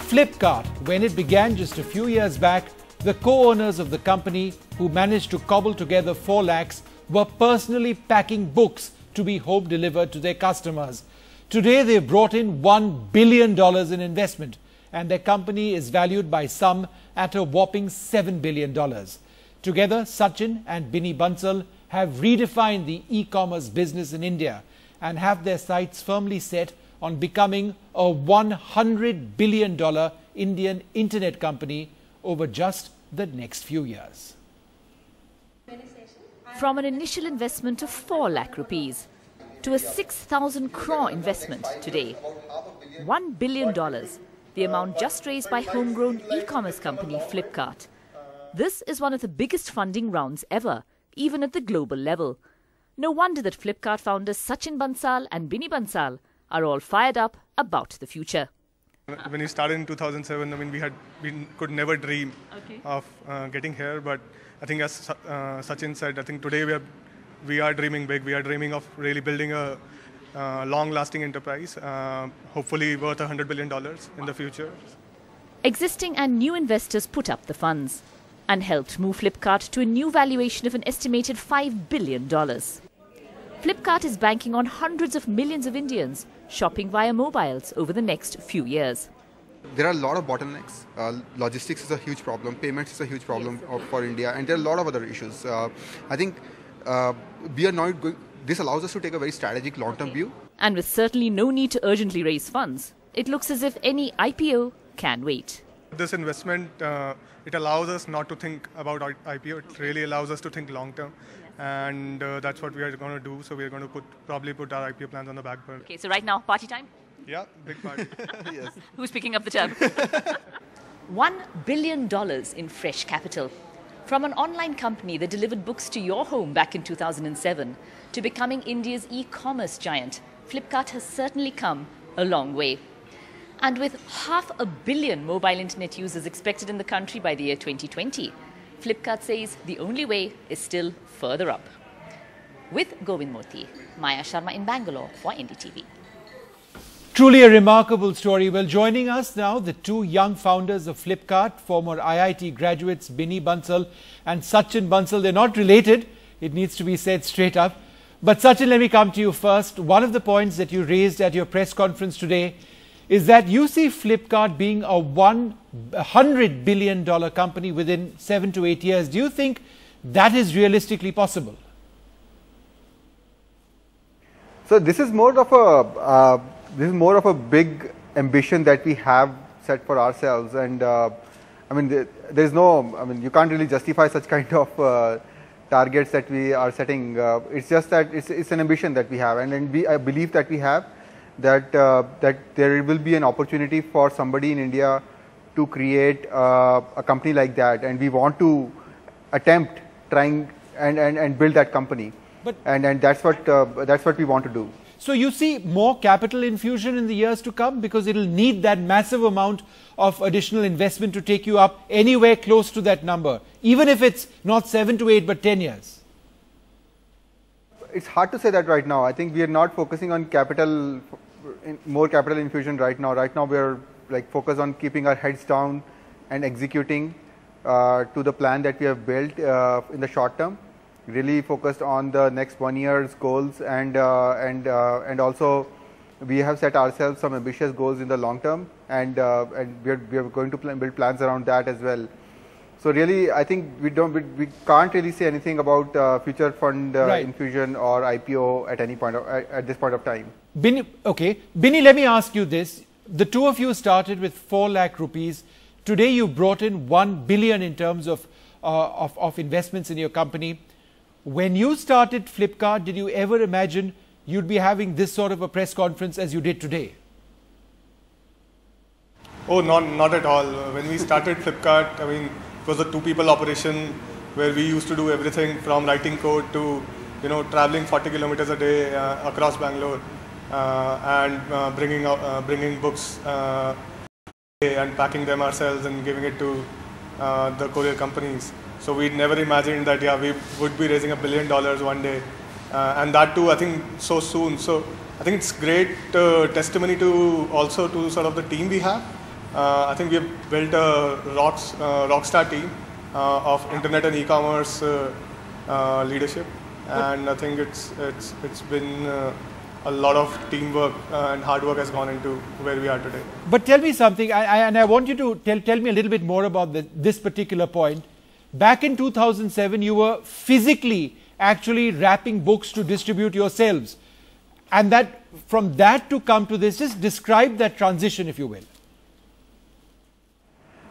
Flipkart, when it began just a few years back, the co-owners of the company, who managed to cobble together 4 lakhs, were personally packing books to be home delivered to their customers. Today, they've brought in $1 billion in investment, and their company is valued by some at a whopping $7 billion. Together, Sachin and Binny Bansal have redefined the e-commerce business in India and have their sights firmly set on becoming a $100 billion Indian internet company over just the next few years. From an initial investment of 4 lakh rupees to a 6,000 crore investment today, $1 billion, the amount just raised by homegrown e-commerce company Flipkart. This is one of the biggest funding rounds ever, even at the global level. No wonder that Flipkart founders Sachin Bansal and Binny Bansal are all fired up about the future. When we started in 2007, I mean, we could never dream of getting here. But I think, as Sachin said, I think today we are dreaming big. We are dreaming of really building a long-lasting enterprise, hopefully worth $100 billion in the future. Existing and new investors put up the funds and helped move Flipkart to a new valuation of an estimated $5 billion. Flipkart is banking on hundreds of millions of Indians shopping via mobiles over the next few years. There are a lot of bottlenecks. Logistics is a huge problem. Payments is a huge problem for India, and there are a lot of other issues. I think this allows us to take a very strategic long-term view. And with certainly no need to urgently raise funds, it looks as if any IPO can wait. This investment, it allows us not to think about IPO. It really allows us to think long-term. And that's what we are going to do. So we're going to probably put our IPO plans on the back burner. Okay, so right now, party time? Yeah, big party. Yes. Who's picking up the tab? $1 billion in fresh capital. From an online company that delivered books to your home back in 2007 to becoming India's e-commerce giant, Flipkart has certainly come a long way. And with 500 million mobile internet users expected in the country by the year 2020, Flipkart says the only way is still further up. With Govind Murthy, Maya Sharma in Bangalore for NDTV. Truly a remarkable story. Well, joining us now, the 2 young founders of Flipkart, former IIT graduates Binny Bansal and Sachin Bansal. They're not related, it needs to be said straight up. But Sachin, let me come to you first. One of the points that you raised at your press conference today is that you see Flipkart being a $100 billion company within 7 to 8 years. Do you think that is realistically possible? So this is more of a big ambition that we have set for ourselves, and I mean, you can't really justify such kind of targets that we are setting. It's just that it's an ambition that we have, and I believe that we have that there will be an opportunity for somebody in India to create a company like that, and we want to attempt trying and build that company. And that's what we want to do. So you see more capital infusion in the years to come, because it'll need that massive amount of additional investment to take you up anywhere close to that number, even if it's not 7 to 8 but 10 years. It's hard to say that right now. I think we are not focusing on more capital infusion right now. Right now we are focused on keeping our heads down and executing to the plan that we have built in the short term. Really focused on the next 1 year's goals, and also we have set ourselves some ambitious goals in the long term, and we are going to build plans around that as well. So really, I think we can't really say anything about future fund infusion or IPO at this point of time. Binny, okay, Binny, let me ask you this: the 2 of you started with 4 lakh rupees. Today, you brought in 1 billion in terms of investments in your company. When you started Flipkart, did you ever imagine you'd be having this sort of a press conference as you did today? Oh, not at all. When we started Flipkart, I mean, it was a 2-people operation where we used to do everything from writing code to, traveling 40 kilometers a day across Bangalore and bringing books and packing them ourselves and giving it to the courier companies. So we never imagined that we would be raising $1 billion one day, and that too, I think, so soon. So I think it's great testimony to sort of the team we have, I think we've built a rockstar team of internet and e-commerce leadership, and I think it's been a lot of teamwork and hard work has gone into where we are today. But tell me something, and I want you to tell me a little bit more about this particular point. Back in 2007, you were physically actually wrapping books to distribute yourselves. And that from that to come to this, just describe that transition, if you will.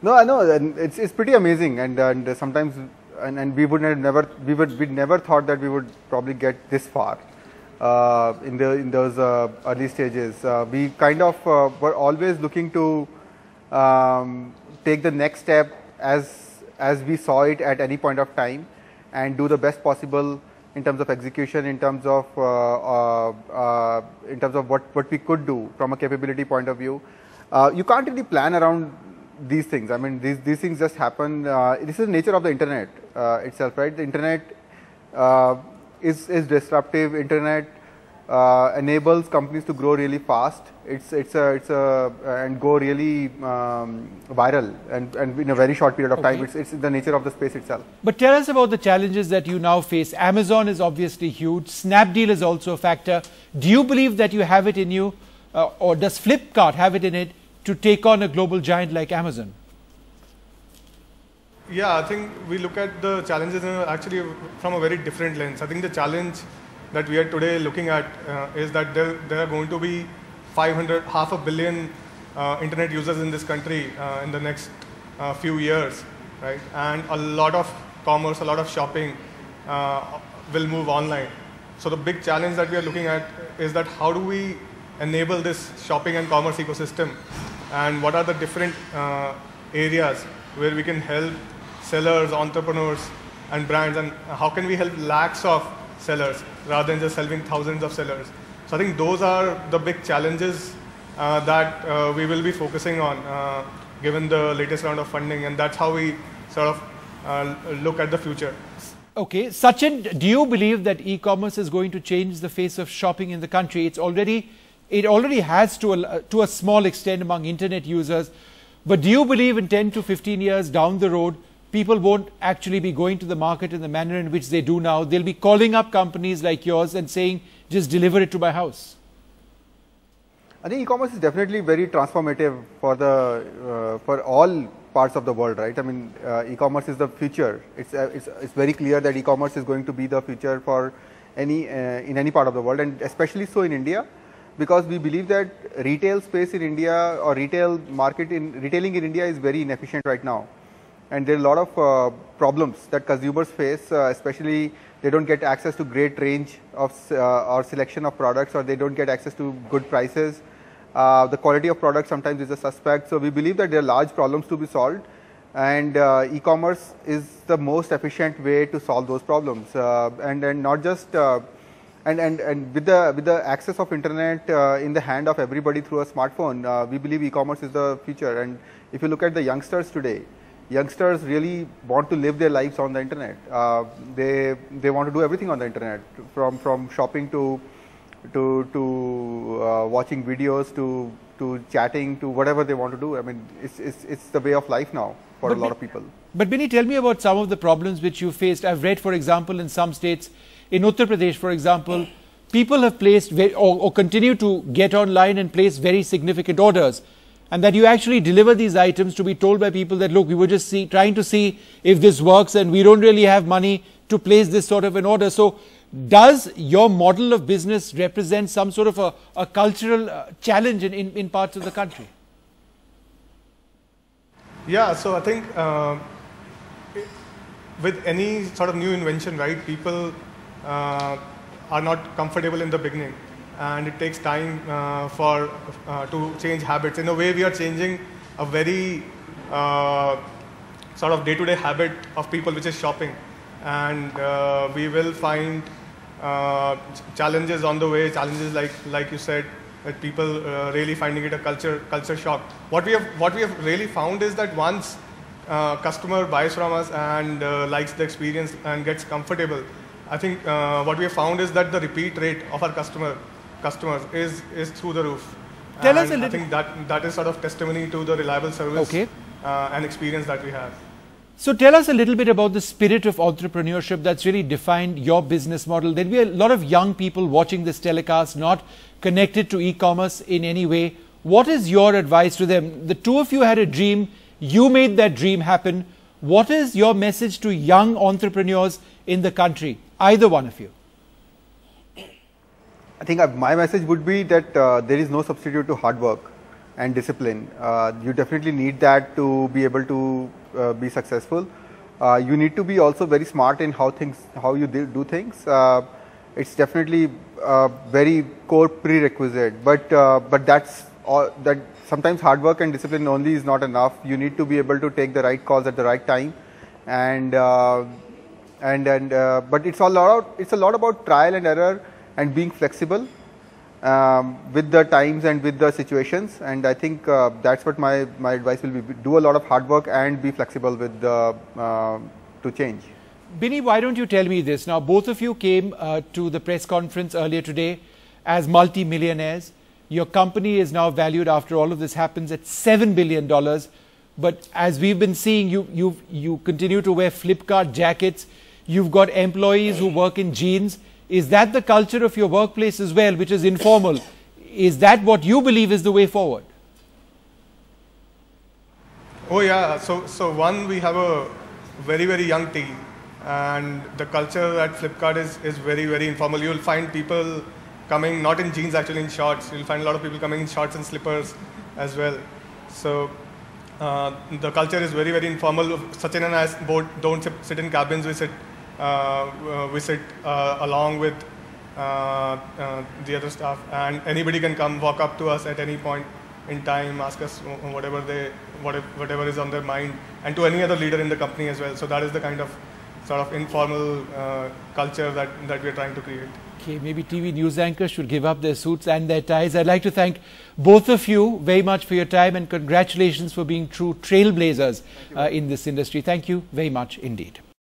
No, I know, and it's pretty amazing, and sometimes, and we never thought that we would probably get this far in those early stages. We kind of were always looking to take the next step as we saw it at any point of time, and do the best possible in terms of execution, in terms of what we could do from a capability point of view. You can't really plan around these things. I mean, these things just happen. This is the nature of the internet itself, right? The internet is disruptive. Internet enables companies to grow really fast. And go really viral and in a very short period of time. It's the nature of the space itself. But tell us about the challenges that you now face. Amazon is obviously huge. Snapdeal is also a factor. Do you believe that you have it in you, or does Flipkart have it in it to take on a global giant like Amazon? Yeah, I think we look at the challenges actually from a very different lens. I think the challenge that we are today looking at is that there are going to be half a billion internet users in this country in the next few years, right? And a lot of commerce, a lot of shopping will move online. So the big challenge that we are looking at is that how do we enable this shopping and commerce ecosystem, and what are the different areas where we can help sellers, entrepreneurs and brands, and how can we help lakhs of sellers rather than just helping thousands of sellers. So I think those are the big challenges that we will be focusing on given the latest round of funding, and that's how we sort of look at the future. Okay, Sachin, do you believe that e-commerce is going to change the face of shopping in the country? It already has to a small extent among internet users, but do you believe in 10 to 15 years down the road, people won't actually be going to the market in the manner in which they do now? They'll be calling up companies like yours and saying, just deliver it to my house. I think e-commerce is definitely very transformative for all parts of the world, right? I mean, e-commerce is the future. It's very clear that e-commerce is going to be the future for in any part of the world, and especially so in India, because we believe that retail space in India, or retailing in India is very inefficient right now. And there are a lot of problems that consumers face, especially they don't get access to great range of or selection of products, or they don't get access to good prices. The quality of products sometimes is a suspect. So we believe that there are large problems to be solved, and e-commerce is the most efficient way to solve those problems. And not just and with the access of internet in the hand of everybody through a smartphone, we believe e-commerce is the future. And if you look at the youngsters today, youngsters really want to live their lives on the internet. They want to do everything on the internet, from shopping to watching videos to chatting to whatever they want to do. I mean, it's the way of life now for a lot of people. But Binny, tell me about some of the problems which you faced. I've read, for example, in some states, in Uttar Pradesh, for example, people have placed or continue to get online and place very significant orders. And that you actually deliver these items to be told by people that, look, we were just trying to see if this works and we don't really have money to place this sort of an order. So does your model of business represent some sort of a cultural challenge in parts of the country? Yeah, so I think with any sort of new invention, right, people are not comfortable in the beginning. And it takes time to change habits. In a way, we are changing a very sort of day-to-day habit of people, which is shopping. And we will find challenges on the way. Challenges like you said, that people really finding it a culture shock. What we have really found is that once customer buys from us and likes the experience and gets comfortable, I think what we have found is that the repeat rate of our customers is through the roof. Tell us a little. I think that is sort of testimony to the reliable service and experience that we have. So tell us a little bit about the spirit of entrepreneurship that's really defined your business model. There'll be a lot of young people watching this telecast, not connected to e-commerce in any way. What is your advice to them? The two of you had a dream. You made that dream happen. What is your message to young entrepreneurs in the country? Either one of you. I think my message would be that there is no substitute to hard work and discipline. You definitely need that to be able to be successful. You need to be also very smart in how you do things. It's definitely a very core prerequisite. But that's all. That sometimes hard work and discipline only is not enough. You need to be able to take the right calls at the right time, but it's a lot about trial and error and being flexible with the times and with the situations. And I think that's what my advice will be: do a lot of hard work and be flexible with to change. Binny, why don't you tell me this? Now, both of you came to the press conference earlier today as multi-millionaires. Your company is now valued, after all of this happens, at $7 billion. But as we've been seeing, you continue to wear Flipkart jackets. You've got employees who work in jeans. Is that the culture of your workplace as well, which is informal? Is that what you believe is the way forward? Oh yeah, so one, we have a very, very young team, and the culture at Flipkart is very, very informal. You'll find people coming not in jeans, actually in shorts. You'll find a lot of people coming in shorts and slippers as well. So the culture is very, very informal. Sachin and I both don't sit in cabins. We sit along with the other staff, and anybody can come walk up to us at any point in time, ask us whatever is on their mind, and to any other leader in the company as well. So that is the kind of sort of informal culture that we are trying to create. Okay, maybe TV news anchors should give up their suits and their ties. I'd like to thank both of you very much for your time, and congratulations for being true trailblazers in this industry. Thank you very much indeed.